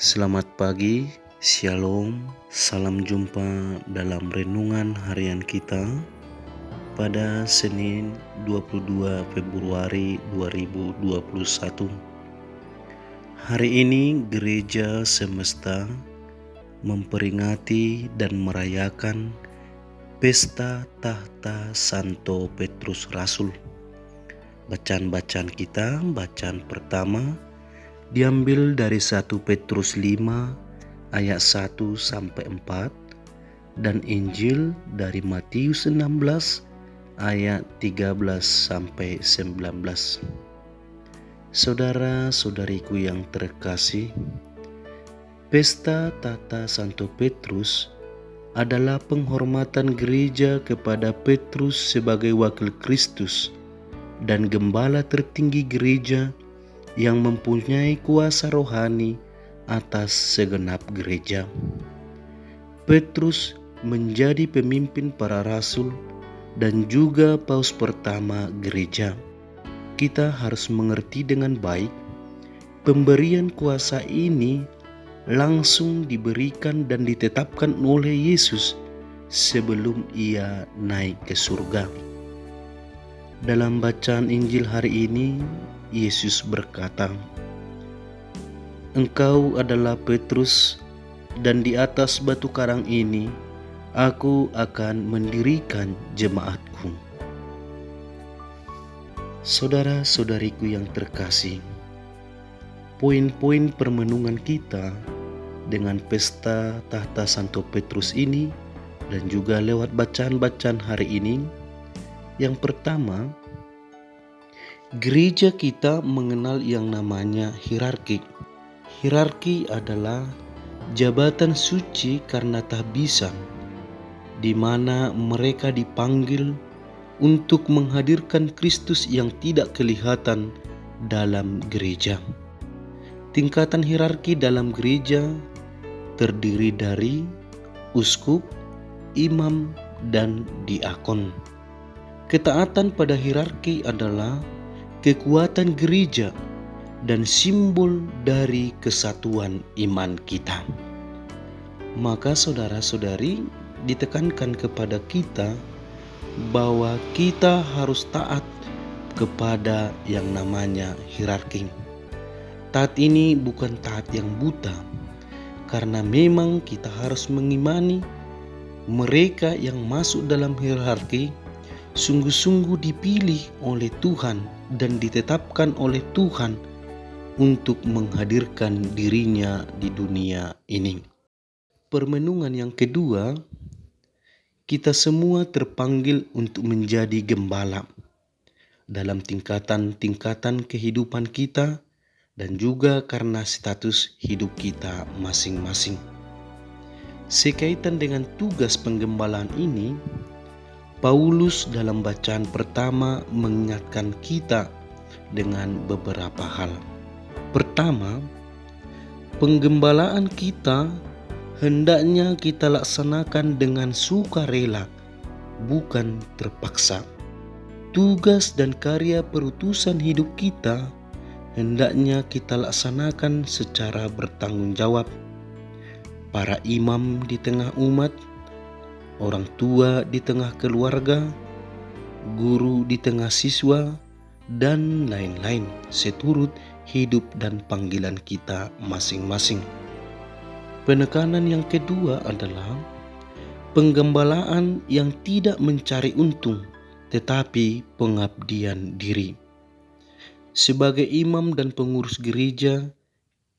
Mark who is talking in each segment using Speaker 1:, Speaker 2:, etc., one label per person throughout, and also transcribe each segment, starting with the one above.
Speaker 1: Selamat pagi, Shalom, salam jumpa dalam renungan harian kita pada Senin 22 Februari 2021. Hari ini Gereja Semesta memperingati dan merayakan Pesta Tahta Santo Petrus Rasul. Bacaan-bacaan kita, bacaan pertama diambil dari 1 Petrus 5 ayat 1 sampai 4 dan Injil dari Matius 16 ayat 13 sampai 19. Saudara-saudariku yang terkasih, Pesta Tahta Santo Petrus adalah penghormatan gereja kepada Petrus sebagai wakil Kristus dan gembala tertinggi gereja yang mempunyai kuasa rohani atas segenap gereja. Petrus menjadi pemimpin para rasul dan juga paus pertama gereja. Kita harus mengerti dengan baik, pemberian kuasa ini langsung diberikan dan ditetapkan oleh Yesus sebelum ia naik ke surga. Dalam bacaan Injil hari ini, Yesus berkata, "Engkau adalah Petrus, dan di atas batu karang ini aku akan mendirikan jemaatku." Saudara-saudariku yang terkasih, poin-poin permenungan kita dengan Pesta Tahta Santo Petrus ini dan juga lewat bacaan-bacaan hari ini, yang pertama, gereja kita mengenal yang namanya hierarki. Hierarki adalah jabatan suci karena tahbisan, di mana mereka dipanggil untuk menghadirkan Kristus yang tidak kelihatan dalam gereja. Tingkatan hierarki dalam gereja terdiri dari uskup, imam, dan diakon. Ketaatan pada hierarki adalah kekuatan gereja dan simbol dari kesatuan iman kita. Maka saudara-saudari, ditekankan kepada kita bahwa kita harus taat kepada yang namanya hierarki. Taat ini bukan taat yang buta, karena memang kita harus mengimani mereka yang masuk dalam hierarki sungguh-sungguh dipilih oleh Tuhan dan ditetapkan oleh Tuhan untuk menghadirkan dirinya di dunia ini. Permenungan yang kedua, kita semua terpanggil untuk menjadi gembala dalam tingkatan-tingkatan kehidupan kita dan juga karena status hidup kita masing-masing. Sekaitan dengan tugas penggembalaan ini, Paulus dalam bacaan pertama mengingatkan kita dengan beberapa hal. Pertama, penggembalaan kita hendaknya kita laksanakan dengan sukarela, bukan terpaksa. Tugas dan karya perutusan hidup kita hendaknya kita laksanakan secara bertanggung jawab. Para imam di tengah umat, orang tua di tengah keluarga, guru di tengah siswa, dan lain-lain seturut hidup dan panggilan kita masing-masing. Penekanan yang kedua adalah penggembalaan yang tidak mencari untung, tetapi pengabdian diri. Sebagai imam dan pengurus gereja,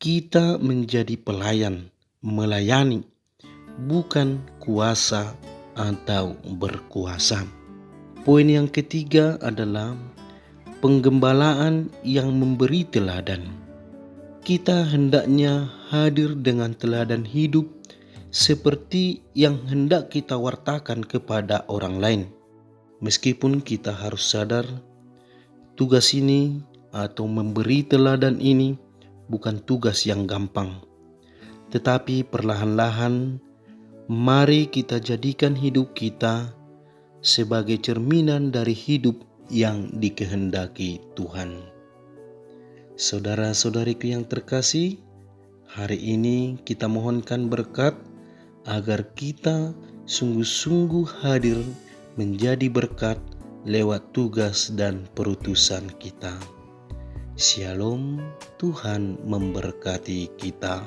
Speaker 1: kita menjadi pelayan, melayani, bukan kuasa atau berkuasa. Poin yang ketiga adalah penggembalaan yang memberi teladan. Kita hendaknya hadir dengan teladan hidup seperti yang hendak kita wartakan kepada orang lain. Meskipun kita harus sadar, tugas ini atau memberi teladan ini bukan tugas yang gampang. Tetapi perlahan-lahan mari kita jadikan hidup kita sebagai cerminan dari hidup yang dikehendaki Tuhan. Saudara-saudariku yang terkasih, Hari ini kita mohonkan berkat agar kita sungguh-sungguh hadir menjadi berkat lewat tugas dan perutusan kita. Shalom, Tuhan memberkati kita.